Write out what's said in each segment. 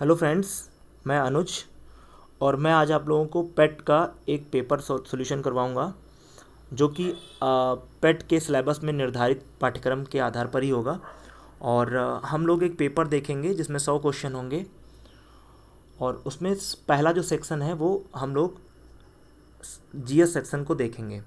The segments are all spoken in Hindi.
हेलो फ्रेंड्स, मैं अनुज और मैं आज आप लोगों को पेट का एक पेपर सॉल्यूशन करवाऊंगा जो कि पेट के सिलेबस में निर्धारित पाठ्यक्रम के आधार पर ही होगा। और हम लोग एक पेपर देखेंगे जिसमें 100 क्वेश्चन होंगे और उसमें पहला जो सेक्शन है वो हम लोग जीएस सेक्शन को देखेंगे।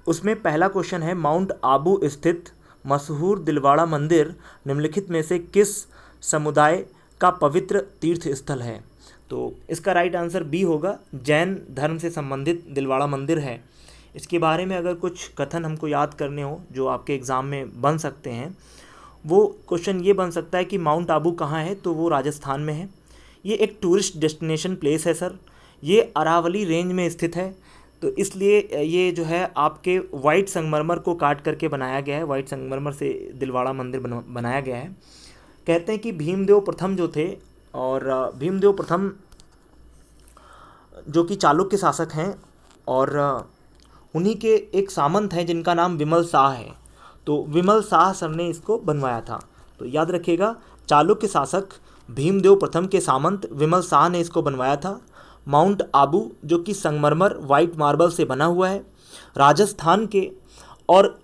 उसमें पहला क्वेश्चन है, माउंट आबू स्थित मशहूर दिलवाड़ा मंदिर निम्नलिखित में से किस समुदाय का पवित्र तीर्थ स्थल है? तो इसका राइट आंसर बी होगा, जैन धर्म से संबंधित दिलवाड़ा मंदिर है। इसके बारे में अगर कुछ कथन हमको याद करने हो जो आपके एग्ज़ाम में बन सकते हैं, वो क्वेश्चन ये बन सकता है कि माउंट आबू कहाँ है, तो वो राजस्थान में है। ये एक टूरिस्ट डेस्टिनेशन प्लेस है सर। ये अरावली रेंज में स्थित है, तो इसलिए ये जो है आपके वाइट संगमरमर को काट करके बनाया गया है। वाइट संगमरमर से दिलवाड़ा मंदिर बनाया गया है। कहते हैं कि भीमदेव प्रथम जो थे, और भीमदेव प्रथम जो कि चालुक्य शासक हैं, और उन्हीं के एक सामंत हैं जिनका नाम विमल शाह है। तो विमल शाह सर ने इसको बनवाया था। तो याद रखिएगा, चालुक्य शासक भीमदेव प्रथम के सामंत विमल शाह ने इसको बनवाया था। माउंट आबू जो कि संगमरमर वाइट मार्बल से बना हुआ है, राजस्थान के और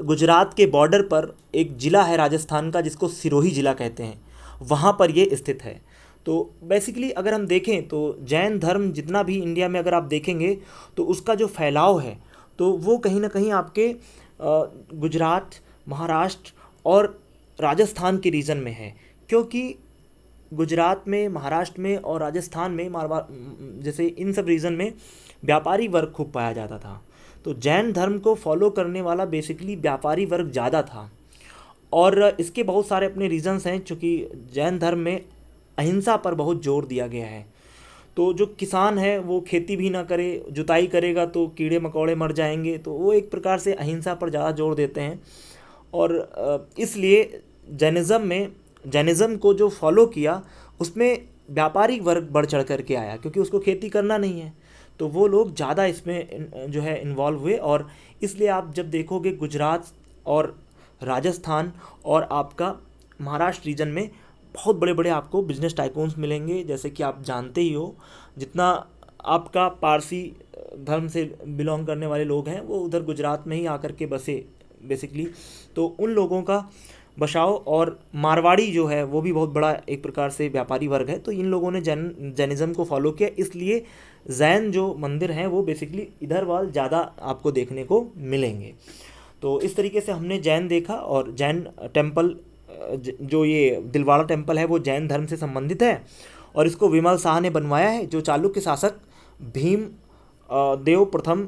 गुजरात के बॉर्डर पर एक ज़िला है राजस्थान का जिसको सिरोही ज़िला कहते हैं, वहाँ पर ये स्थित है। तो बेसिकली अगर हम देखें तो जैन धर्म जितना भी इंडिया में अगर आप देखेंगे तो उसका जो फैलाव है तो वो कहीं ना कहीं आपके गुजरात, महाराष्ट्र और राजस्थान के रीजन में है। क्योंकि गुजरात में, महाराष्ट्र में और राजस्थान में, मारवाड़ जैसे इन सब रीजन में व्यापारी वर्ग खूब पाया जाता था। तो जैन धर्म को फॉलो करने वाला बेसिकली व्यापारी वर्ग ज़्यादा था। और इसके बहुत सारे अपने रीजंस हैं, चूँकि जैन धर्म में अहिंसा पर बहुत जोर दिया गया है। तो जो किसान है वो खेती भी ना करे, जुताई करेगा तो कीड़े मकोड़े मर जाएंगे, तो वो एक प्रकार से अहिंसा पर ज़्यादा जोर देते हैं। और इसलिए जैनिज़्म को जो फॉलो किया उसमें व्यापारिक वर्ग बढ़ चढ़ करके आया, क्योंकि उसको खेती करना नहीं है, तो वो लोग ज़्यादा इसमें जो है इन्वॉल्व हुए। और इसलिए आप जब देखोगे गुजरात और राजस्थान और आपका महाराष्ट्र रीजन में बहुत बड़े बड़े आपको बिजनेस टाइकून्स मिलेंगे। जैसे कि आप जानते ही हो, जितना आपका पारसी धर्म से बिलोंग करने वाले लोग हैं वो उधर गुजरात में ही आकर के बसे बेसिकली। तो उन लोगों का बसाव, और मारवाड़ी जो है वो भी बहुत बड़ा एक प्रकार से व्यापारी वर्ग है। तो इन लोगों ने जैनिज़्म को फॉलो किया, इसलिए जैन जो मंदिर हैं वो बेसिकली इधर वाल ज़्यादा आपको देखने को मिलेंगे। तो इस तरीके से हमने जैन देखा, और जैन टेम्पल जो ये दिलवाड़ा टेम्पल है वो जैन धर्म से संबंधित है, और इसको विमल शाह ने बनवाया है जो चालुक्य शासक भीम देव प्रथम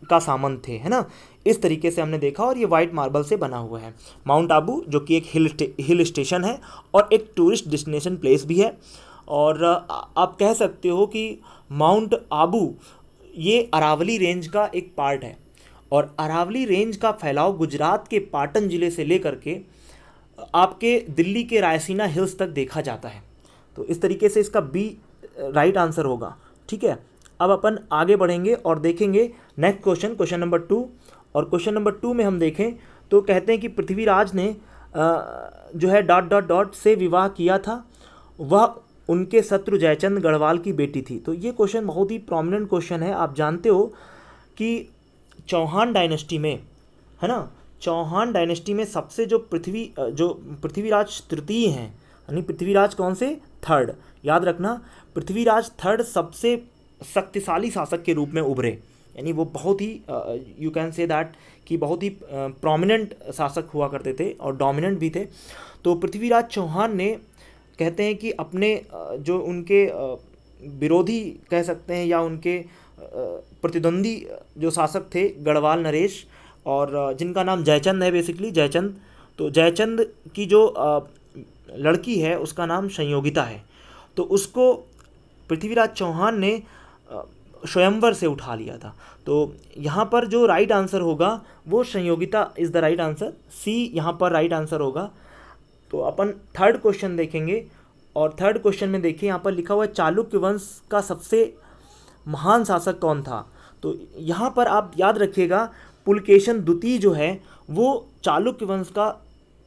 का सामंत थे, है ना। इस तरीके से हमने देखा, और ये वाइट मार्बल से बना हुआ है। माउंट आबू जो कि एक हिल स्टेशन है और एक टूरिस्ट डेस्टिनेशन प्लेस भी है। और आप कह सकते हो कि माउंट आबू ये अरावली रेंज का एक पार्ट है, और अरावली रेंज का फैलाव गुजरात के पाटन ज़िले से लेकर के आपके दिल्ली के रायसीना हिल्स तक देखा जाता है। तो इस तरीके से इसका बी राइट आंसर होगा। ठीक है, अब अपन आगे बढ़ेंगे और देखेंगे नेक्स्ट क्वेश्चन, क्वेश्चन नंबर 2। और क्वेश्चन नंबर 2 में हम देखें तो कहते हैं कि पृथ्वीराज ने जो है डॉट डॉट डॉट से विवाह किया था, वह उनके शत्रु जयचंद गढ़वाल की बेटी थी। तो ये क्वेश्चन बहुत ही प्रोमिनेंट क्वेश्चन है। आप जानते हो कि चौहान डायनेस्टी में, है ना, चौहान डायनेस्टी में सबसे जो पृथ्वीराज तृतीय हैं, यानी पृथ्वीराज कौन से? थर्ड। याद रखना, पृथ्वीराज थर्ड सबसे शक्तिशाली शासक के रूप में उभरे, यानी वो बहुत ही यू कैन से दैट कि बहुत ही प्रोमिनेंट शासक हुआ करते थे और डोमिनेंट भी थे। तो पृथ्वीराज चौहान ने, कहते हैं कि अपने जो उनके विरोधी कह सकते हैं या उनके प्रतिद्वंदी जो शासक थे गढ़वाल नरेश, और जिनका नाम जयचंद है बेसिकली, जयचंद। तो जयचंद की जो लड़की है उसका नाम संयोगिता है। तो उसको पृथ्वीराज चौहान ने स्वयंवर से उठा लिया था। तो यहाँ पर जो राइट आंसर होगा वो Sanyogita is the right answer, C यहाँ पर राइट आंसर होगा। तो अपन थर्ड क्वेश्चन देखेंगे, और थर्ड क्वेश्चन में देखिए यहाँ पर लिखा हुआ है चालुक्य वंश का सबसे महान शासक कौन था। तो यहाँ पर आप याद रखिएगा, पुलकेशन द्वितीय जो है वो चालुक्य वंश का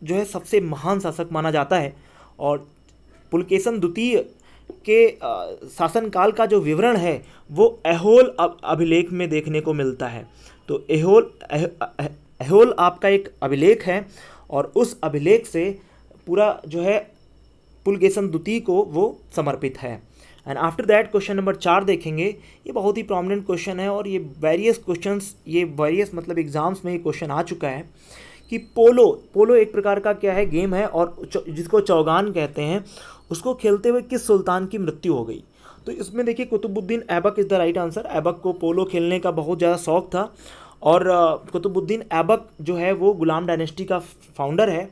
जो है सबसे महान शासक माना जाता है। और पुलकेशन द्वितीय के शासनकाल का जो विवरण है वो ऐहोल अभिलेख में देखने को मिलता है। तो ऐहोल आपका एक अभिलेख है और उस अभिलेख से पूरा जो है पुलकेशन द्वितीय को वो समर्पित है। And after that question number 4 देखेंगे। ये बहुत ही प्रोमिनेंट क्वेश्चन है और ये वेरियस मतलब एग्जाम्स में ये क्वेश्चन आ चुका है कि पोलो एक प्रकार का क्या है, गेम है और जिसको चौगान कहते हैं, उसको खेलते हुए किस सुल्तान की मृत्यु हो गई। तो इसमें देखिए Qutubuddin Aibak is the right answer. Aibak को पोलो खेलने का बहुत ज़्यादा शौक था और कुतुबुद्दीन ऐबक जो है वो गुलाम डायनेस्टी का फाउंडर है।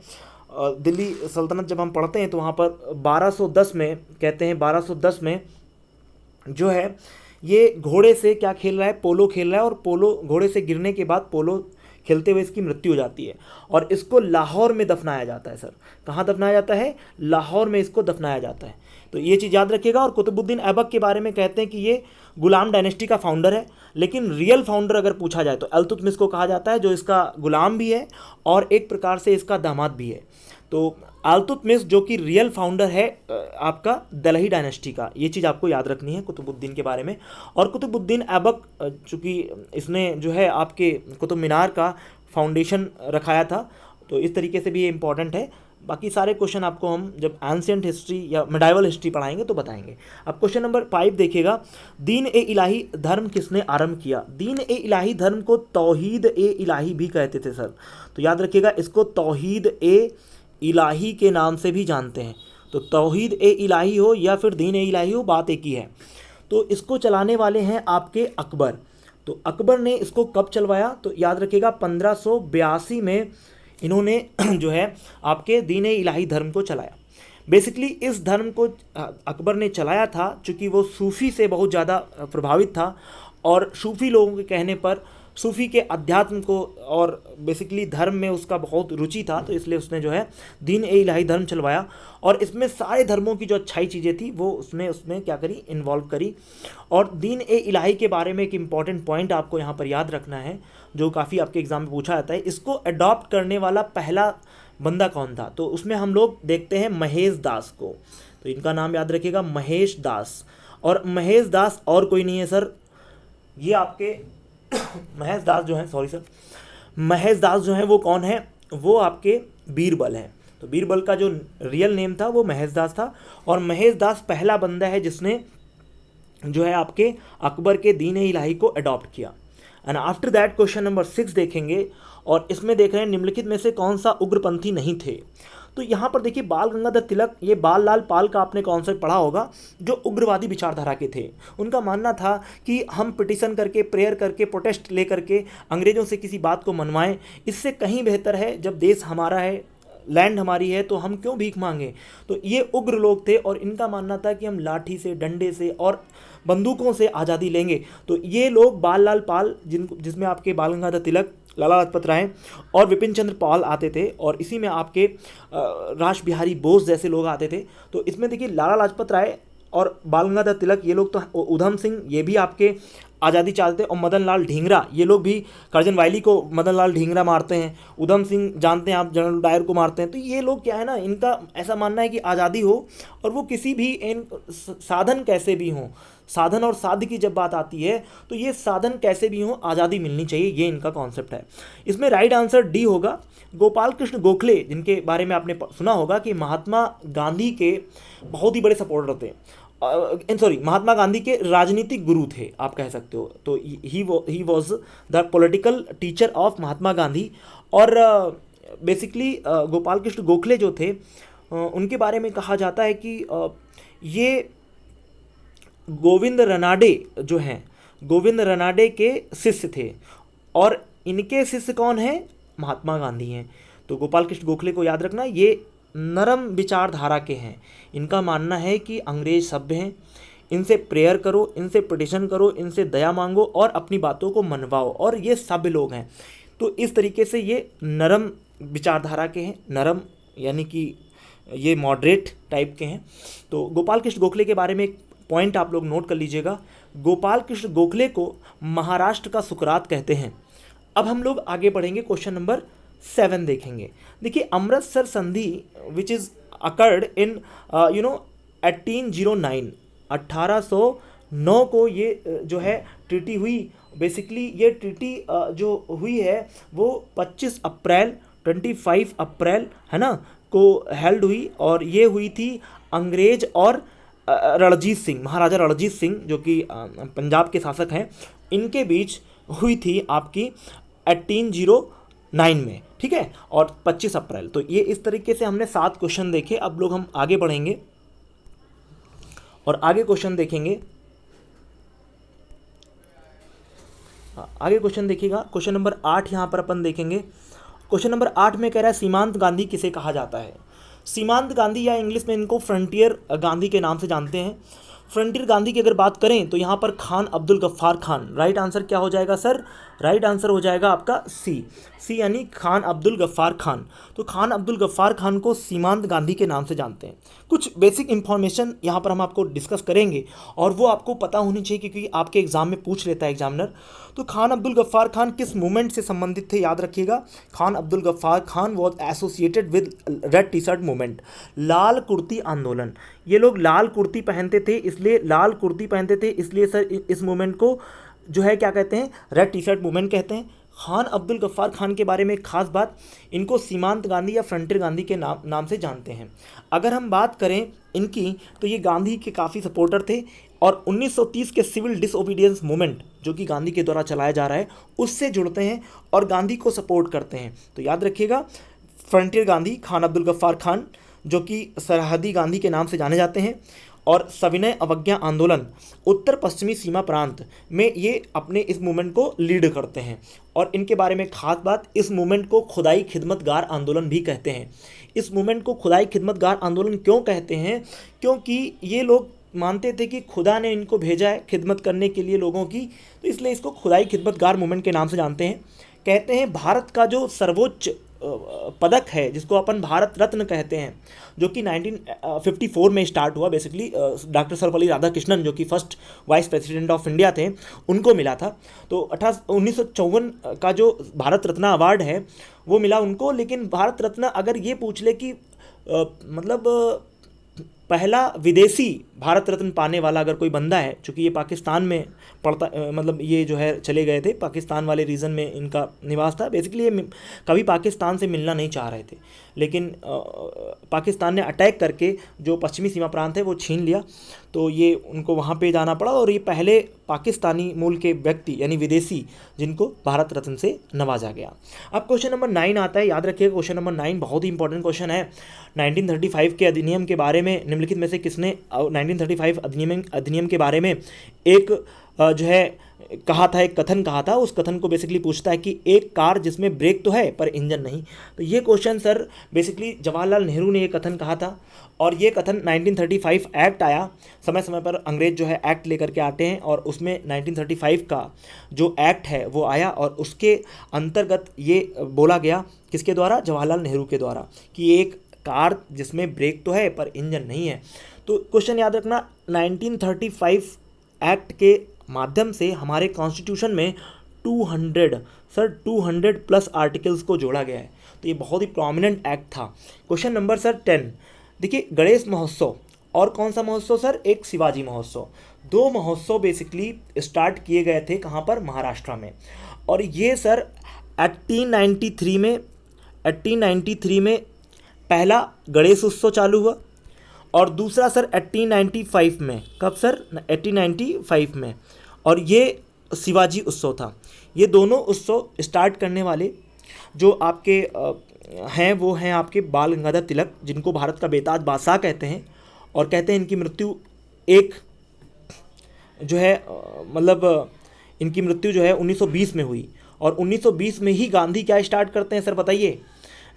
दिल्ली सल्तनत जब हम पढ़ते हैं तो वहाँ पर 1210 में कहते हैं 1210 में जो है ये घोड़े से क्या खेल रहा है, पोलो खेल रहा है और पोलो घोड़े से गिरने के बाद पोलो खेलते हुए इसकी मृत्यु हो जाती है और इसको लाहौर में दफनाया जाता है। सर कहाँ दफनाया जाता है? लाहौर में इसको दफनाया जाता है। तो ये चीज़ याद रखिएगा। और कुतुबुद्दीन ऐबक के बारे में कहते हैं कि ये गुलाम डायनेस्टी का फाउंडर है, लेकिन रियल फाउंडर अगर पूछा जाए तो इल्तुतमिश को कहा जाता है, जो इसका गुलाम भी है और एक प्रकार से इसका दामाद भी है। तो इल्तुतमिश जो कि रियल फाउंडर है आपका दिल्ली डायनेस्टी का, ये चीज़ आपको याद रखनी है कुतुबुद्दीन के बारे में। और कुतुबुद्दीन ऐबक चूँकि इसने जो है आपके कुतुब मीनार का फाउंडेशन रखाया था, तो इस तरीके से भी ये इंपॉर्टेंट है। बाकी सारे क्वेश्चन आपको हम जब एंशिएंट हिस्ट्री या मिडाइवल हिस्ट्री पढ़ाएंगे तो बताएंगे। अब क्वेश्चन नंबर 5 देखिएगा। दीन ए इलाही धर्म किसने आरंभ किया? दीन ए इलाही धर्म को तौहीद ए इलाही भी कहते थे सर, तो याद रखिएगा इसको तौहीद ए इलाही के नाम से भी जानते हैं। तो तौहीद ए इलाही हो या फिर दीन ए इलाही हो, बात एक ही है। तो इसको चलाने वाले हैं आपके अकबर। तो अकबर ने इसको कब चलवाया? तो याद रखिएगा 1582 में इन्होंने जो है आपके दीन ए इलाही धर्म को चलाया। बेसिकली इस धर्म को अकबर ने चलाया था चूँकि वो सूफ़ी से बहुत ज़्यादा प्रभावित था और सूफ़ी लोगों के कहने पर सूफ़ी के अध्यात्म को और बेसिकली धर्म में उसका बहुत रुचि था, तो इसलिए उसने जो है दीन ए इलाही धर्म चलवाया और इसमें सारे धर्मों की जो अच्छाई चीज़ें थी वो उसमें क्या करी, इन्वॉल्व करी। और दीन ए इलाही के बारे में एक इम्पॉर्टेंट पॉइंट आपको यहाँ पर याद रखना है जो काफ़ी आपके एग्जाम में पूछा जाता है, इसको अडॉप्ट करने वाला पहला बंदा कौन था? तो उसमें हम लोग देखते हैं महेश दास को। तो इनका नाम याद रखिएगा, महेश दास। और महेश दास और कोई नहीं है सर, ये आपके महेश दास जो हैं वो कौन है? वो आपके बीरबल हैं। तो बीरबल का जो रियल नेम था वो महेश दास था और महेश दास पहला बंदा है जिसने जो है आपके अकबर के दीन ए इलाही को अडॉप्ट किया। And after that question number 6 देखेंगे और इसमें देख रहे हैं निम्नलिखित में से कौन सा उग्रपंथी नहीं थे। तो यहाँ पर देखिए बाल गंगाधर तिलक, ये बाल लाल पाल का आपने कॉन्सेप्ट पढ़ा होगा, जो उग्रवादी विचारधारा के थे। उनका मानना था कि हम पिटिशन करके, प्रेयर करके, प्रोटेस्ट ले करके अंग्रेज़ों से किसी बात को मनवाएं, इससे कहीं बेहतर है जब देश हमारा है, लैंड हमारी है, तो हम क्यों भीख मांगे। तो ये उग्र लोग थे और इनका मानना था कि हम लाठी से, डंडे से और बंदूकों से आज़ादी लेंगे। तो ये लोग बाल लाल पाल, जिसमें आपके बाल गंगाधर तिलक, लाला लाजपत राय और विपिन चंद्र पाल आते थे और इसी में आपके रास बिहारी बोस जैसे लोग आते थे। तो इसमें देखिए लाला लाजपत राय और बाल गंगाधर तिलक ये लोग तो, उधम सिंह ये भी आपके आज़ादी चाहते और मदन लाल ढींगरा ये लोग भी, करजन वाइली को मदन लाल ढींगरा मारते हैं, उधम सिंह जानते हैं आप, जनरल डायर को मारते हैं। तो ये लोग क्या है ना, इनका ऐसा मानना है कि आज़ादी हो और वो किसी भी साधन कैसे भी हों, साधन और साध्य की जब बात आती है तो ये साधन कैसे भी हों, आज़ादी मिलनी चाहिए, ये इनका कॉन्सेप्ट है। इसमें राइट आंसर डी होगा। गोपाल कृष्ण गोखले, जिनके बारे में आपने सुना होगा कि महात्मा गांधी के बहुत ही बड़े सपोर्टर थे, महात्मा गांधी के राजनीतिक गुरु थे आप कह सकते हो। तो he was the political teacher of Mahatma Gandhi. और बेसिकली गोपाल कृष्ण गोखले जो थे उनके बारे में कहा जाता है कि ये गोविंद रनाडे जो हैं, गोविंद रनाडे के शिष्य थे और इनके शिष्य कौन हैं? महात्मा गांधी हैं। तो गोपाल कृष्ण गोखले को याद रखना, ये नरम विचारधारा के हैं। इनका मानना है कि अंग्रेज सभ्य हैं, इनसे प्रेयर करो, इनसे पिटिशन करो, इनसे दया मांगो और अपनी बातों को मनवाओ, और ये सभ्य लोग हैं। तो इस तरीके से ये नरम विचारधारा के हैं, नरम यानी कि ये मॉडरेट टाइप के हैं। तो गोपाल कृष्ण गोखले के बारे में एक पॉइंट आप लोग नोट कर लीजिएगा, गोपाल कृष्ण गोखले को महाराष्ट्र का सुकरात कहते हैं। अब हम लोग आगे बढ़ेंगे क्वेश्चन नंबर 7 देखेंगे। देखिए अमृतसर संधि विच इज़ अकर्ड इन 1809, 1809 को ये जो है ट्रीटी हुई। बेसिकली ये ट्रीटी जो हुई है वो 25 अप्रैल है ना को हेल्ड हुई, और ये हुई थी अंग्रेज और रणजीत सिंह, महाराजा रणजीत सिंह जो कि पंजाब के शासक हैं, इनके बीच हुई थी आपकी 1809 में, ठीक है, और 25 अप्रैल। तो ये इस तरीके से हमने 7 क्वेश्चन देखे। अब लोग हम आगे बढ़ेंगे और आगे क्वेश्चन देखेंगे। आगे क्वेश्चन देखिएगा, क्वेश्चन नंबर 8 यहाँ पर अपन देखेंगे। क्वेश्चन नंबर 8 में कह रहा है सीमांत गांधी किसे कहा जाता है। सीमांत गांधी या इंग्लिश में इनको फ्रंटियर गांधी के नाम से जानते हैं। फ्रंटियर गांधी की अगर बात करें तो यहाँ पर खान अब्दुल गफ्फार खान, राइट आंसर क्या हो जाएगा सर? राइट आंसर हो जाएगा आपका सी यानी खान अब्दुल गफ्फार खान। तो खान अब्दुल गफ्फार खान को सीमांत गांधी के नाम से जानते हैं। कुछ बेसिक इंफॉर्मेशन यहाँ पर हम आपको डिस्कस करेंगे और वो आपको पता होनी चाहिए क्योंकि आपके एग्जाम में पूछ लेता है एग्जामिनर। तो खान अब्दुल गफ्फार खान किस मूवमेंट से संबंधित थे, याद रखिएगा। Khan Abdul Gaffar Khan was associated with red T shirt movement, लाल कुर्ती आंदोलन। ये लोग लाल कुर्ती पहनते थे, इसलिए सर इस मूवमेंट को जो है क्या कहते हैं, रेड टी शर्ट मूवमेंट कहते हैं। खान अब्दुल गफ्फार खान के बारे में एक खास बात, इनको सीमांत गांधी या फ्रंटियर गांधी के नाम से जानते हैं। अगर हम बात करें इनकी तो ये गांधी के काफ़ी सपोर्टर थे और 1930 के सिविल डिसओबीडियंस मूवमेंट जो कि गांधी के द्वारा चलाया जा रहा है उससे जुड़ते हैं और गांधी को सपोर्ट करते हैं। तो याद रखिएगा फ्रंटियर गांधी खान अब्दुल गफ्फार खान जो कि सरहदी गांधी के नाम से जाने जाते हैं, और सविनय अवज्ञा आंदोलन उत्तर पश्चिमी सीमा प्रांत में ये अपने इस मूवमेंट को लीड करते हैं। और इनके बारे में खास बात, इस मूवमेंट को खुदाई खिदमतगार आंदोलन भी कहते हैं। इस मूवमेंट को खुदाई खिदमतगार आंदोलन क्यों कहते हैं? क्योंकि ये लोग मानते थे कि खुदा ने इनको भेजा है खिदमत करने के लिए लोगों की, तो इसलिए इसको खुदाई खिदमतगार मूवमेंट के नाम से जानते हैं। कहते हैं भारत का जो सर्वोच्च पदक है जिसको अपन भारत रत्न कहते हैं, जो कि 1954 में स्टार्ट हुआ, बेसिकली डॉक्टर सर्वपल्ली राधाकृष्णन जो कि first vice president of India थे उनको मिला था। तो 1954 का जो भारत रत्न अवार्ड है वो मिला उनको। लेकिन भारत रत्न अगर ये पूछ ले कि पहला विदेशी भारत रत्न पाने वाला अगर कोई बंदा है, चूँकि ये पाकिस्तान में पड़ता ये जो है चले गए थे, पाकिस्तान वाले रीजन में इनका निवास था। बेसिकली ये कभी पाकिस्तान से मिलना नहीं चाह रहे थे, लेकिन पाकिस्तान ने अटैक करके जो पश्चिमी सीमा प्रांत है वो छीन लिया, तो ये उनको वहाँ पे जाना पड़ा और ये पहले पाकिस्तानी मूल के व्यक्ति यानी विदेशी जिनको भारत रत्न से नवाजा गया। अब क्वेश्चन नंबर 9 आता है, याद रखिएगा क्वेश्चन नंबर 9 बहुत ही इंपॉर्टेंट क्वेश्चन है। 1935 के अधिनियम के बारे में निम्नलिखित में से किसने 1935 अधिनियम के बारे में एक जो है कहा था, एक कथन कहा था। उस कथन को बेसिकली पूछता है कि एक कार जिसमें ब्रेक तो है पर इंजन नहीं। तो ये question sir basically Jawaharlal Nehru ने ये कथन कहा था और ये कथन 1935 एक्ट आया। समय समय पर अंग्रेज जो है एक्ट लेकर के आते हैं और उसमें 1935 का जो एक्ट है वो आया और उसके अंतर्गत ये बोला गया किसके द्वारा, जवाहरलाल नेहरू के द्वारा, कि एक कार जिसमें ब्रेक तो है पर इंजन नहीं है। तो क्वेश्चन याद रखना 1935 एक्ट के माध्यम से हमारे कॉन्स्टिट्यूशन में 200 प्लस आर्टिकल्स को जोड़ा गया है। तो ये बहुत ही प्रोमिनेंट एक्ट था। क्वेश्चन नंबर सर 10 देखिए, गणेश महोत्सव और कौन सा महोत्सव सर, एक शिवाजी महोत्सव। 2 महोत्सव बेसिकली स्टार्ट किए गए थे कहाँ पर, महाराष्ट्र में। और ये सर 1893 में पहला गणेश उत्सव चालू हुआ और दूसरा सर 1895 में, कब सर, 1895 में, और ये शिवाजी उत्सव था। ये दोनों उत्सव स्टार्ट करने वाले जो आपके हैं वो हैं आपके बाल गंगाधर तिलक, जिनको भारत का बेताज बादशाह कहते हैं। और कहते हैं इनकी मृत्यु इनकी मृत्यु जो है 1920 में हुई। और 1920 में ही गांधी क्या स्टार्ट करते हैं सर, बताइए।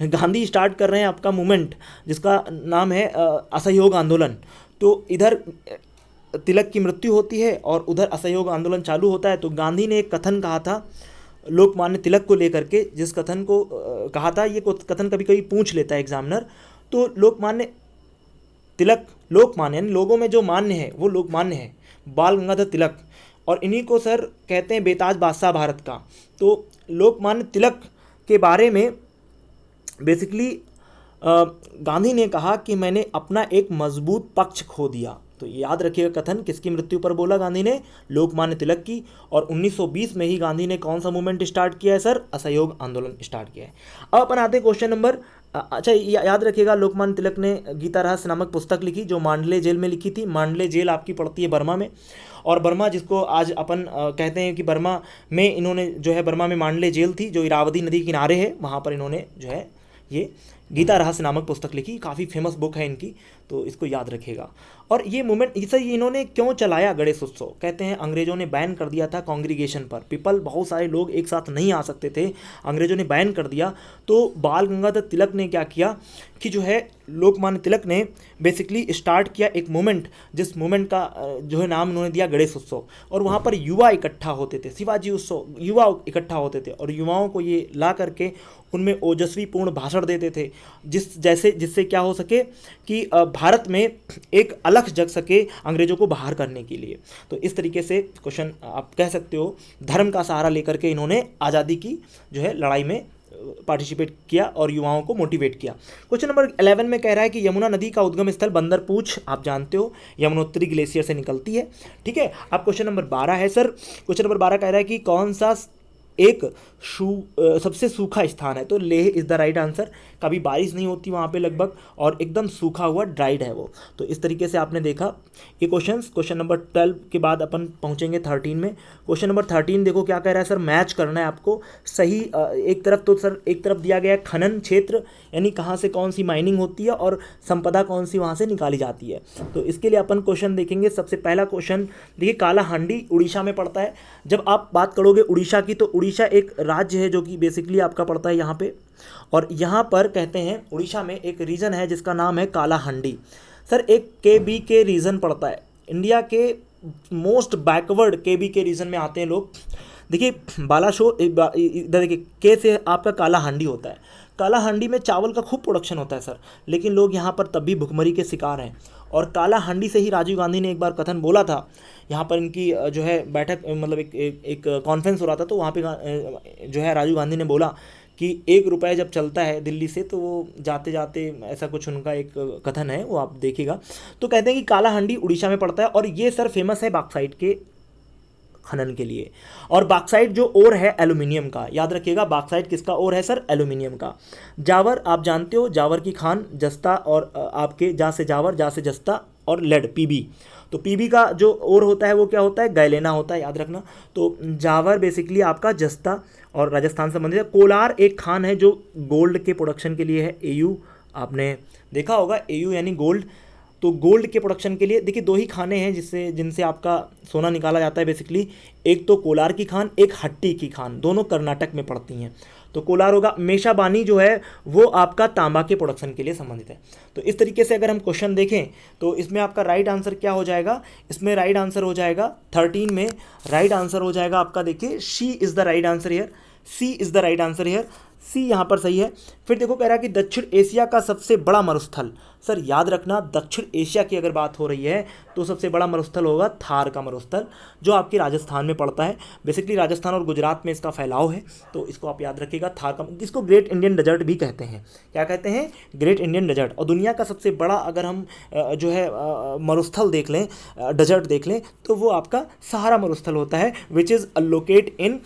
गांधी स्टार्ट कर रहे हैं आपका मूवमेंट जिसका नाम है असहयोग आंदोलन। तो इधर तिलक की मृत्यु होती है और उधर असहयोग आंदोलन चालू होता है। तो गांधी ने एक कथन कहा था लोकमान्य तिलक को लेकर के, जिस कथन को कहा था, ये कथन कभी कभी पूछ लेता है एग्जामिनर। तो लोकमान्य तिलक, लोकमान्य यानी लोगों में जो मान्य है वो लोकमान्य है, बाल गंगाधर तिलक, और इन्हीं को सर कहते हैं बेताज बादशाह भारत का। तो लोकमान्य तिलक के बारे में बेसिकली गांधी ने कहा कि मैंने अपना एक मजबूत पक्ष खो दिया। तो याद रखिएगा कथन किसकी मृत्यु पर बोला गांधी ने, लोकमान्य तिलक की। और 1920 में ही गांधी ने कौन सा मूवमेंट स्टार्ट किया है सर, असहयोग आंदोलन स्टार्ट किया है। अब अपन आते हैं क्वेश्चन नंबर, अच्छा याद रखिएगा लोकमान्य तिलक ने गीता रहस्य नामक पुस्तक लिखी जो मांडले जेल में लिखी थी। मांडले जेल आपकी पड़ती है बर्मा में, और बर्मा जिसको आज अपन कहते हैं कि बर्मा में इन्होंने जो है, बर्मा में मांडले जेल थी जो इरावदी नदी के किनारे है, वहाँ पर इन्होंने जो है ये गीता रहस्य नामक पुस्तक लिखी। काफ़ी फेमस बुक है इनकी, तो इसको याद रखिएगा। और ये मूवमेंट इसे इन्होंने क्यों चलाया, गणेश उत्सव, कहते हैं अंग्रेजों ने बैन कर दिया था कांग्रीगेशन पर, पीपल बहुत सारे लोग एक साथ नहीं आ सकते थे, अंग्रेजों ने बैन कर दिया। तो बाल गंगाधर तिलक ने क्या किया कि जो है लोकमान्य तिलक ने बेसिकली स्टार्ट किया एक मूवमेंट, जिस मूवमेंट का जो है नाम उन्होंने दिया गणेश उत्सव। और वहाँ पर युवा इकट्ठा होते थे, शिवाजी उत्सव, युवा इकट्ठा होते थे और युवाओं को ये ला करके उनमें ओजस्वीपूर्ण भाषण देते थे, जिससे क्या हो सके कि भारत में एक अलख जग सके अंग्रेजों को बाहर करने के लिए। तो इस तरीके से क्वेश्चन आप कह सकते हो, धर्म का सहारा लेकर के इन्होंने आज़ादी की जो है लड़ाई में पार्टिसिपेट किया और युवाओं को मोटिवेट किया। क्वेश्चन नंबर 11 में कह रहा है कि यमुना नदी का उद्गम स्थल बंदरपूछ, आप जानते हो यमुनोत्री ग्लेशियर से निकलती है, ठीक है। अब क्वेश्चन नंबर 12 है सर, क्वेश्चन नंबर 12 कह रहा है कि कौन सा एक सबसे सूखा स्थान है, तो Leh is the right answer. कभी बारिश नहीं होती वहाँ पे लगभग, और एकदम सूखा हुआ ड्राइड है वो। तो इस तरीके से आपने देखा ये क्वेश्चंस। क्वेश्चन नंबर 12 के बाद अपन पहुँचेंगे 13 में। क्वेश्चन नंबर 13 देखो क्या कह रहा है सर, मैच करना है आपको सही। एक तरफ तो सर एक तरफ दिया गया है खनन क्षेत्र, यानी कहाँ से कौन सी माइनिंग होती है और संपदा कौन सी वहाँ से निकाली जाती है। तो इसके लिए अपन क्वेश्चन देखेंगे। सबसे पहला क्वेश्चन देखिए, कालाहांडी उड़ीसा में पड़ता है। जब आप बात करोगे उड़ीसा की, तो उड़ीसा एक राज्य है जो कि बेसिकली आपका पड़ता है यहाँ पे, और यहाँ पर कहते हैं उड़ीसा में एक रीजन है जिसका नाम है कालाहांडी। सर एक केबी के रीजन पड़ता है, इंडिया के मोस्ट बैकवर्ड केबी के रीजन में आते हैं लोग। देखिए बालासोर, इधर देखिए के से आपका कालाहांडी होता है। कालाहांडी में चावल का खूब प्रोडक्शन होता है सर, लेकिन लोग यहाँ पर तब भी भुखमरी के शिकार हैं। और कालाहांडी से ही राजीव गांधी ने एक बार कथन बोला था, यहाँ पर इनकी जो है बैठक, मतलब एक कॉन्फ्रेंस हो रहा था, तो वहाँ पे जो है राजीव गांधी ने बोला कि 1 रुपये जब चलता है दिल्ली से, तो वो जाते जाते, ऐसा कुछ उनका एक कथन है, वो आप देखिएगा। तो कहते हैं कि कालाहांडी उड़ीसा में पड़ता है, और ये सर फेमस है बॉक्साइट के खनन के लिए। और बॉक्साइट जो ओर है एल्यूमिनियम का, याद रखिएगा बॉक्साइट किसका ओर है सर, एल्यूमिनियम का। जावर आप जानते हो, जावर की खान, जस्ता और आपके जा से जावर, जा से जस्ता, और लेड पीबी। तो पीबी का जो ओर होता है वो क्या होता है, गैलेना होता है, याद रखना। तो जावर बेसिकली आपका जस्ता और राजस्थान संबंधित है। कोलार एक खान है जो गोल्ड के प्रोडक्शन के लिए है, एयू, आपने देखा होगा एयू यानी गोल्ड। तो गोल्ड के प्रोडक्शन के लिए देखिए 2 ही खाने हैं जिनसे आपका सोना निकाला जाता है बेसिकली, एक तो कोलार की खान, एक हट्टी की खान, दोनों कर्नाटक में पड़ती हैं। तो कोलार होगा। मेषाबानी जो है वो आपका तांबा के प्रोडक्शन के लिए संबंधित है। तो इस तरीके से अगर हम क्वेश्चन देखें तो इसमें आपका राइट आंसर क्या हो जाएगा, इसमें राइट आंसर हो जाएगा 13 में राइट आंसर हो जाएगा आपका, देखिए C is the right answer here, C is the right answer here, C यहाँ पर सही है। फिर देखो कह रहा है कि दक्षिण एशिया का सबसे बड़ा मरुस्थल, सर याद रखना दक्षिण एशिया की अगर बात हो रही है तो सबसे बड़ा मरुस्थल होगा थार का मरुस्थल, जो आपके राजस्थान में पड़ता है। बेसिकली राजस्थान और गुजरात में इसका फैलाव है, तो इसको आप याद रखिएगा। थार का, जिसको ग्रेट इंडियन डेजर्ट भी कहते हैं, क्या कहते हैं, ग्रेट इंडियन डेजर्ट। और दुनिया का सबसे बड़ा अगर हम जो है मरुस्थल देख लें, डेजर्ट देख लें, तो वो आपका सहारा मरुस्थल होता है, which is locate in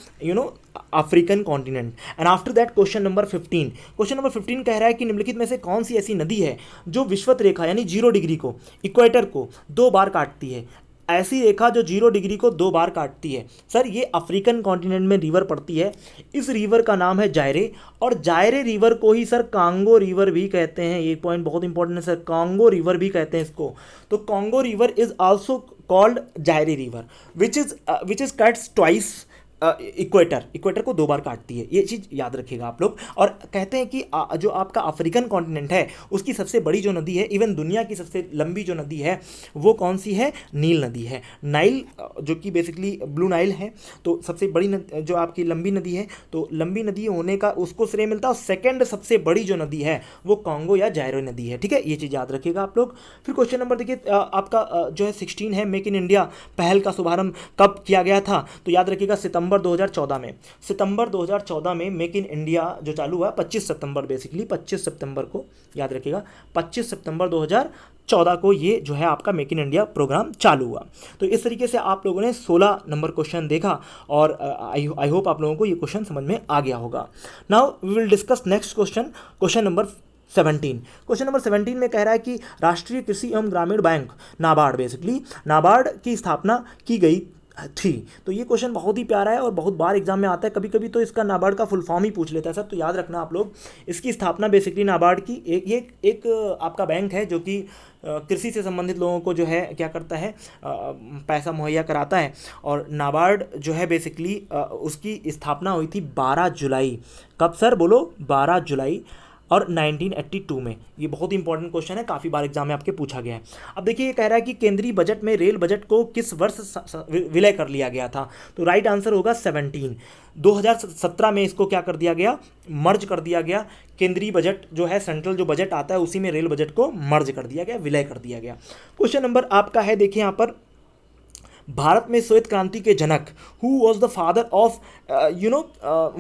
African continent. And after that question number 15, question number 15 कह रहा है कि निम्नलिखित में से कौन सी ऐसी नदी है जो विषुवत रेखा यानी 0 डिग्री को, इक्वेटर को 2 बार काटती है। ऐसी रेखा जो 0 डिग्री को 2 बार काटती है, सर ये अफ्रीकन कॉन्टिनेंट में रिवर पड़ती है। इस रिवर का नाम है जायरे, और जायरे रिवर को ही सर कांगो रिवर भी कहते हैं। ये पॉइंट बहुत इंपॉर्टेंट है सर, कांगो रिवर भी कहते हैं इसको। तो Congo river is also called जायरे river, which is cuts twice equator को 2 बार काटती है। ये चीज़ याद रखिएगा आप लोग। और कहते हैं कि जो आपका अफ्रीकन कॉन्टिनेंट है उसकी सबसे बड़ी जो नदी है, इवन दुनिया की सबसे लंबी जो नदी है वो कौन सी है, नील नदी है। नाइल जो कि बेसिकली ब्लू नाइल है, तो सबसे बड़ी जो आपकी लंबी नदी है, तो लंबी नदी होने का उसको श्रेय मिलता है। और सेकेंड सबसे बड़ी जो नदी है वो कांगो या जायरो नदी है, ठीक है, ये चीज़ याद रखिएगा आप लोग। फिर क्वेश्चन नंबर देखिए आपका जो है 16 है, मेक इन इंडिया पहल का शुभारंभ कब किया गया था, तो याद रखिएगा सितंबर सितंबर 2014 में, सितंबर 2014 में मेक इन इंडिया जो चालू हुआ, 25 सितंबर बेसिकली 25 सितंबर को याद रखिएगा, 25 सितंबर 2014 को ये जो है आपका मेक इन इंडिया प्रोग्राम चालू हुआ। तो इस तरीके से आप लोगों ने 16 नंबर क्वेश्चन देखा और आई होप आप लोगों को ये क्वेश्चन समझ में आ गया होगा। Now we will discuss next question, question number 17। Question number 17 में कह रहा है कि राष्ट्रीय कृषि एवं ग्रामीण बैंक नाबार्ड, बेसिकली नाबार्ड की स्थापना की गई थी। तो ये क्वेश्चन बहुत ही प्यारा है और बहुत बार एग्जाम में आता है, कभी कभी तो इसका नाबार्ड का फुल फॉर्म ही पूछ लेता है सर, तो याद रखना आप लोग। इसकी स्थापना बेसिकली नाबार्ड की एक आपका बैंक है जो कि कृषि से संबंधित लोगों को जो है क्या करता है, पैसा मुहैया कराता है। और नाबार्ड जो है बेसिकली उसकी स्थापना हुई थी 12 जुलाई, कब सर बोलो, 12 जुलाई और 1982 में। ये बहुत ही इंपॉर्टेंट क्वेश्चन है, काफ़ी बार एग्जाम में आपके पूछा गया है। अब देखिए ये कह रहा है कि केंद्रीय बजट में रेल बजट को किस वर्ष विलय कर लिया गया था, तो राइट आंसर होगा 17। 2017 में इसको क्या कर दिया गया, मर्ज कर दिया गया। केंद्रीय बजट जो है, सेंट्रल जो बजट आता है उसी में रेल बजट को मर्ज कर दिया गया, विलय कर दिया गया। क्वेश्चन नंबर आपका है, देखिए यहाँ पर, भारत में श्वेत क्रांति के जनक, who was the father of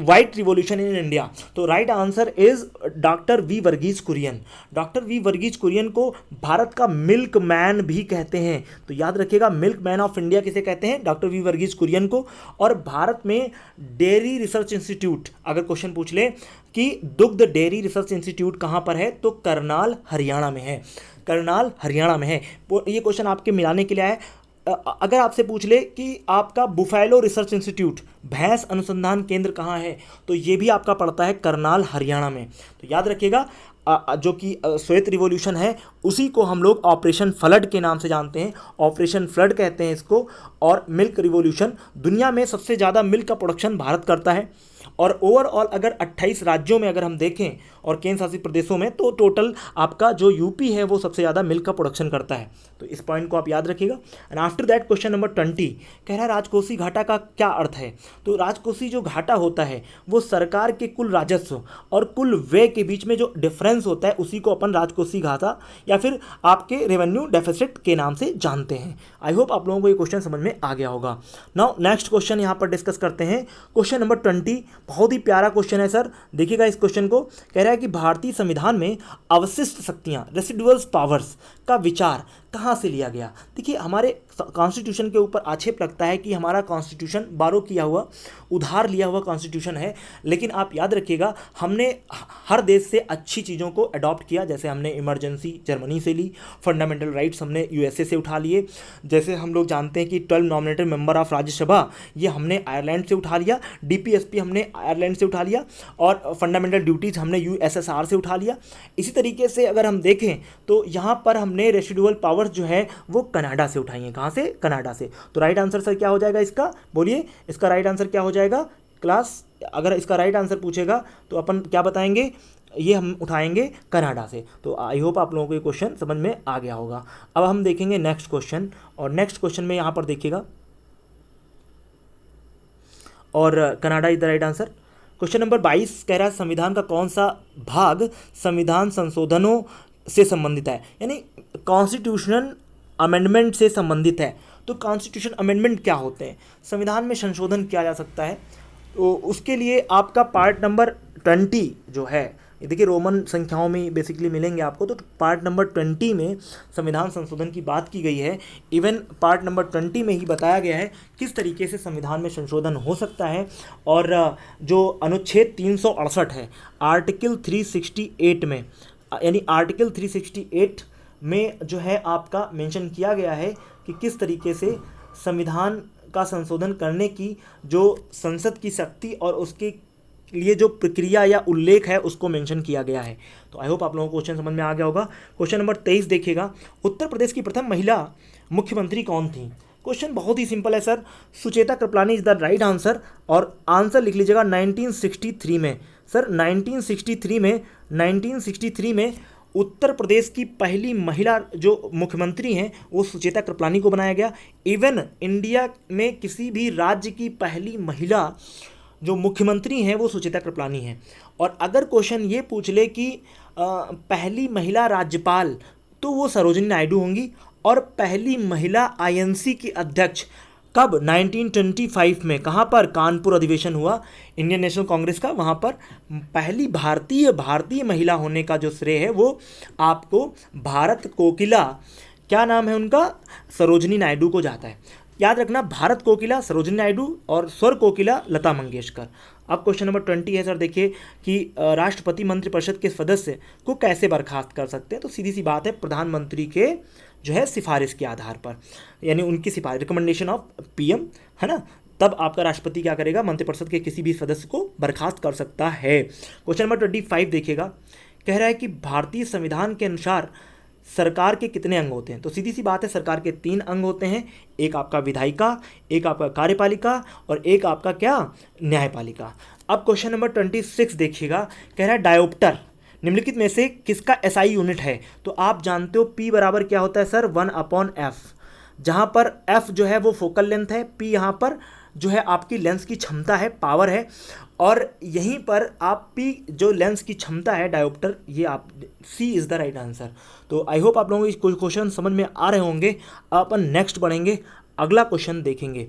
white revolution in India, तो right answer is doctor V Verghese Kurien. Doctor V Verghese Kurien को भारत का मिल्क मैन भी कहते हैं, तो याद रखिएगा मिल्क मैन ऑफ इंडिया किसे कहते हैं, डॉक्टर वी वर्गीज कुरियन को। और भारत में डेयरी रिसर्च इंस्टीट्यूट, अगर क्वेश्चन पूछ ले कि दुग्ध डेयरी रिसर्च इंस्टीट्यूट कहाँ पर है, तो करनाल हरियाणा में है, करनाल हरियाणा में है। ये क्वेश्चन आपके मिलाने के लिए आया। अगर आपसे पूछ ले कि आपका बुफेलो रिसर्च इंस्टीट्यूट, भैंस अनुसंधान केंद्र कहाँ है, तो ये भी आपका पड़ता है करनाल हरियाणा में। तो याद रखिएगा जो कि श्वेत रिवॉल्यूशन है उसी को हम लोग ऑपरेशन फ्लड के नाम से जानते हैं, ऑपरेशन फ्लड कहते हैं इसको। और मिल्क रिवॉल्यूशन, दुनिया में सबसे ज़्यादा मिल्क का प्रोडक्शन भारत करता है। और ओवरऑल अगर 28 राज्यों में अगर हम देखें और केंद्र शासित प्रदेशों में, तो टोटल आपका जो यूपी है वो सबसे ज़्यादा मिल्क का प्रोडक्शन करता है। तो इस पॉइंट को आप याद रखिएगा। And after that question number 20 कह रहा है राजकोषीय घाटा का क्या अर्थ है, तो राजकोषीय जो घाटा होता है वो सरकार के कुल राजस्व और कुल व्यय के बीच में जो डिफरेंस होता है उसी को अपन राजकोषीय घाटा या फिर आपके रेवेन्यू डेफिसिट के नाम से जानते हैं। आई होप आप लोगों को ये क्वेश्चन समझ में आ गया होगा। नाउ नेक्स्ट क्वेश्चन यहाँ पर डिस्कस करते हैं, क्वेश्चन नंबर 20। बहुत ही प्यारा क्वेश्चन है सर, देखिएगा इस क्वेश्चन को। कह रहा है कि भारतीय संविधान में अवशिष्ट शक्तियाँ, रेसिडुअल्स पावर्स का विचार कहाँ से लिया गया। देखिए हमारे कॉन्स्टिट्यूशन के ऊपर आक्षेप लगता है कि हमारा कॉन्स्टिट्यूशन बारो किया हुआ, उधार लिया हुआ कॉन्स्टिट्यूशन है, लेकिन आप याद रखिएगा हमने हर देश से अच्छी चीज़ों को अडॉप्ट किया। जैसे हमने इमरजेंसी जर्मनी से ली, फंडामेंटल राइट्स हमने यूएसए से उठा लिए, जैसे हम लोग जानते हैं कि 12 नॉमिनेटेड मेंबर ऑफ राज्यसभा ये हमने आयरलैंड से उठा लिया, डीपीएसपी हमने आयरलैंड से उठा लिया, और फंडामेंटल ड्यूटीज़ हमने यूएसएसआर से उठा लिया। इसी तरीके से अगर हम देखें तो यहाँ पर हमने रेसिडुअल पावर्स जो है वो कनाडा से उठाई हैं। कहाँ से? कनाडा से। तो राइट आंसर सर क्या हो जाएगा इसका, बोलिए इसका राइट आंसर क्या हो जाएगा क्लास। अगर इसका राइट आंसर पूछेगा तो अपन क्या बताएंगे, ये हम उठाएंगे कनाडा से। तो आई होप आप लोगों को ये क्वेश्चन समझ में आ गया होगा। अब हम देखेंगे नेक्स्ट क्वेश्चन, और नेक्स्ट क्वेश्चन में यहाँ पर देखिएगा, और Canada is the right answer. Question number 22 कह रहा है संविधान का कौन सा भाग संविधान संशोधनों से संबंधित है, यानी कॉन्स्टिट्यूशनल अमेंडमेंट से संबंधित है। तो कॉन्स्टिट्यूशन अमेंडमेंट क्या होते हैं, संविधान में संशोधन किया जा सकता है, तो उसके लिए आपका पार्ट नंबर 20 जो है, ये देखिए रोमन संख्याओं में बेसिकली मिलेंगे आपको। तो पार्ट नंबर 20 में संविधान संशोधन की बात की गई है। इवन पार्ट नंबर 20 में ही बताया गया है किस तरीके से संविधान में संशोधन हो सकता है। और जो अनुच्छेद 368 है आर्टिकल 368 में, यानी आर्टिकल 368 में जो है आपका मेंशन किया गया है कि किस तरीके से संविधान का संशोधन करने की जो संसद की शक्ति और उसके लिए जो प्रक्रिया या उल्लेख है उसको मेंशन किया गया है। तो आई होप आप लोगों को क्वेश्चन समझ में आ गया होगा। क्वेश्चन नंबर 23 देखिएगा, उत्तर प्रदेश की प्रथम महिला मुख्यमंत्री कौन थी। क्वेश्चन बहुत ही सिंपल है sir, Sucheta Kripalani is the right answer, और आंसर लिख लीजिएगा 1963 में। सर 1963 में उत्तर प्रदेश की पहली महिला जो मुख्यमंत्री हैं वो सुचेता कृपलानी को बनाया गया। इवन इंडिया में किसी भी राज्य की पहली महिला जो मुख्यमंत्री हैं वो सुचेता कृपलानी हैं। और अगर क्वेश्चन ये पूछ ले कि पहली महिला राज्यपाल, तो वो सरोजिनी नायडू होंगी। और पहली महिला आईएनसी की अध्यक्ष कब? 1925 में। कहाँ पर? कानपुर अधिवेशन हुआ इंडियन नेशनल कांग्रेस का, वहाँ पर पहली भारतीय महिला होने का जो श्रेय है वो आपको भारत कोकिला, क्या नाम है उनका, सरोजिनी नायडू को जाता है। याद रखना, भारत कोकिला सरोजिनी नायडू और स्वर कोकिला लता मंगेशकर। अब क्वेश्चन नंबर 20 है सर, देखिए कि राष्ट्रपति मंत्रिपरिषद के सदस्य को कैसे बर्खास्त कर सकते हैं। तो सीधी सी बात है, प्रधानमंत्री के जो है सिफारिश के आधार पर, यानी उनकी सिफारिश, रिकमेंडेशन ऑफ पीएम, है ना, तब आपका राष्ट्रपति क्या करेगा, मंत्रिपरिषद के किसी भी सदस्य को बर्खास्त कर सकता है। क्वेश्चन नंबर 25 देखिएगा, कह रहा है कि भारतीय संविधान के अनुसार सरकार के कितने अंग होते हैं। तो सीधी सी बात है, सरकार के 3 अंग होते हैं, एक आपका विधायिका, एक आपका कार्यपालिका और एक आपका क्या, न्यायपालिका। अब क्वेश्चन नंबर 26 देखिएगा, कह रहा है डायोप्टर निम्नलिखित में से किसका एसआई यूनिट है। तो आप जानते हो P बराबर क्या होता है सर, 1/f, जहाँ पर f जो है वो फोकल लेंथ है, P यहाँ पर जो है आपकी लेंस की क्षमता है, पावर है, और यहीं पर आप P जो लेंस की क्षमता है डायोप्टर, ये आप C is the right answer. तो आई होप आप लोगों को कुछ क्वेश्चन समझ में आ रहे होंगे। अपन नेक्स्ट बढ़ेंगे, अगला क्वेश्चन देखेंगे।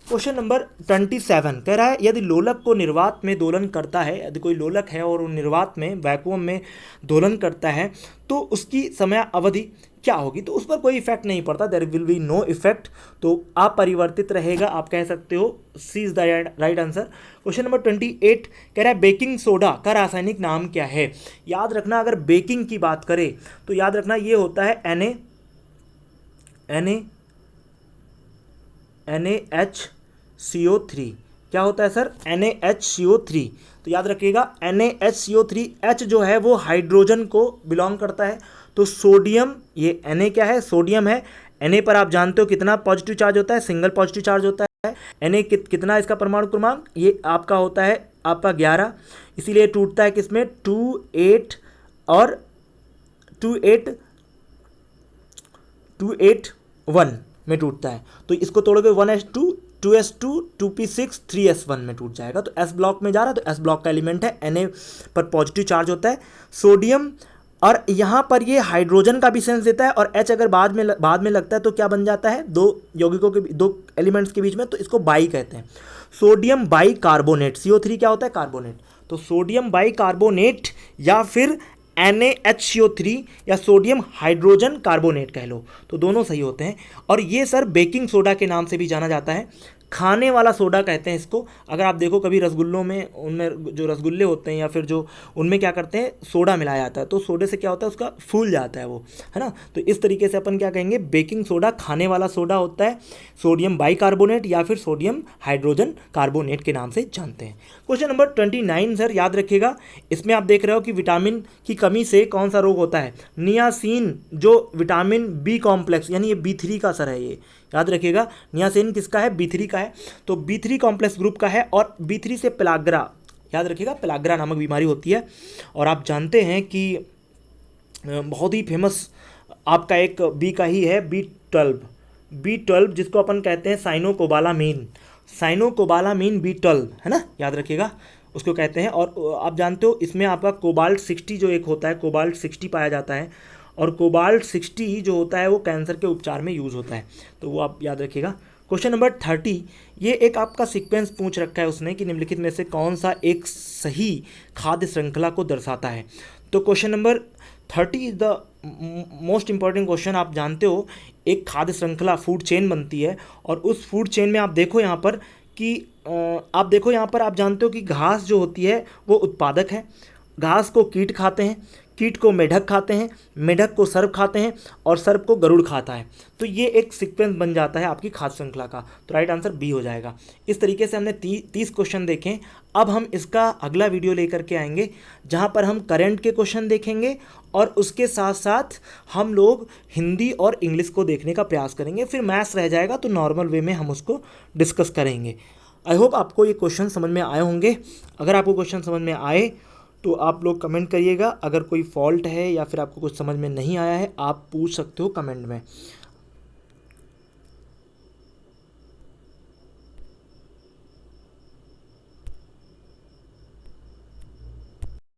क्वेश्चन नंबर 27 कह रहा है, यदि लोलक को निर्वात में दोलन करता है, यदि कोई लोलक है और वो निर्वात में वैक्यूम में दोलन करता है तो उसकी समय अवधि क्या होगी। तो उस पर कोई इफेक्ट नहीं पड़ता, there will be no effect, तो अपरिवर्तित रहेगा, आप कह सकते हो C is the right answer. Question number 28 कह रहा है, बेकिंग सोडा का रासायनिक नाम क्या है। याद रखना, अगर बेकिंग की बात करें तो याद रखना ये होता है NaHCO3। क्या होता है सर, NaHCO3। तो याद रखिएगा NaHCO3, H जो है वो हाइड्रोजन को बिलोंग करता है, तो सोडियम, ये Na क्या है, सोडियम है। Na पर आप जानते हो कितना पॉजिटिव चार्ज होता है, सिंगल पॉजिटिव चार्ज होता है। Na कितना इसका परमाणु क्रमांक, ये आपका होता है आपका 11, इसीलिए टूटता है किसमें, 281 में टूटता है। तो इसको तोड़ोगे 1s2 2s2 2p6 3s1 में टूट जाएगा। तो s ब्लॉक में जा रहा है, तो s ब्लॉक का एलिमेंट है, Na पर पॉजिटिव चार्ज होता है, सोडियम, और यहाँ पर ये हाइड्रोजन का भी सेंस देता है, और H अगर बाद में लगता है तो क्या बन जाता है, दो यौगिकों के, दो एलिमेंट्स के बीच में, तो इसको बाई कहते हैं, सोडियम बाई कार्बोनेट। CO3 क्या होता है, कार्बोनेट, तो सोडियम बाई कार्बोनेट या फिर NaHCO3 या सोडियम हाइड्रोजन कार्बोनेट कह लो, तो दोनों सही होते हैं। और ये सर बेकिंग सोडा के नाम से भी जाना जाता है, खाने वाला सोडा कहते हैं इसको। अगर आप देखो कभी रसगुल्लों में, उनमें जो रसगुल्ले होते हैं या फिर जो उनमें क्या करते हैं, सोडा मिलाया जाता है, तो सोडे से क्या होता है, उसका फूल जाता है वो, है ना। तो इस तरीके से अपन क्या कहेंगे, बेकिंग सोडा खाने वाला सोडा होता है, सोडियम बाइकार्बोनेट या फिर सोडियम हाइड्रोजन कार्बोनेट के नाम से जानते हैं। क्वेश्चन नंबर 29 सर, याद रखिएगा, इसमें आप देख रहे हो कि विटामिन की कमी से कौन सा रोग होता है, नियासिन, जो विटामिन B कॉम्प्लेक्स, यानी ये B3 का सर है, ये याद रखिएगा, नियासिन किसका है, B3 का है, तो B3 कॉम्प्लेक्स ग्रुप का है, और B3 से पेलाग्रा, याद रखिएगा पेलाग्रा नामक बीमारी होती है। और आप जानते हैं कि बहुत ही फेमस आपका एक B का ही है, B12, जिसको अपन कहते हैं साइनोकोबालामीन B12, है ना, याद रखिएगा उसको कहते हैं। और आप जानते हो इसमें आपका कोबाल्ट 60 जो एक होता है, कोबाल्ट 60 पाया जाता है, और कोबाल्ट 60 जो होता है वो कैंसर के उपचार में यूज़ होता है, तो वो आप याद रखिएगा। क्वेश्चन नंबर 30, ये एक आपका सीक्वेंस पूछ रखा है उसने कि निम्नलिखित में से कौन सा एक सही खाद्य श्रृंखला को दर्शाता है। तो question number 30 is the most important question. आप जानते हो एक खाद्य श्रृंखला फूड चेन बनती है, और उस फूड चेन में आप देखो यहाँ पर कि आप जानते हो कि घास जो होती है वो उत्पादक है, घास को कीट खाते हैं, कीट को मेढक खाते हैं, मेढक को सर्प खाते हैं, और सर्प को गरुड़ खाता है। तो ये एक सीक्वेंस बन जाता है आपकी खाद्य श्रृंखला का, तो राइट आंसर B हो जाएगा। इस तरीके से हमने 30 क्वेश्चन देखें। अब हम इसका अगला वीडियो लेकर के आएंगे जहाँ पर हम करंट के क्वेश्चन देखेंगे, और उसके साथ साथ हम लोग हिंदी और इंग्लिश को देखने का प्रयास करेंगे। फिर मैथ्स रह जाएगा, तो नॉर्मल वे में हम उसको डिस्कस करेंगे। आई होप आपको ये क्वेश्चन समझ में आए होंगे। अगर आपको क्वेश्चन समझ में आए तो आप लोग कमेंट करिएगा। अगर कोई फॉल्ट है या फिर आपको कुछ समझ में नहीं आया है, आप पूछ सकते हो कमेंट में।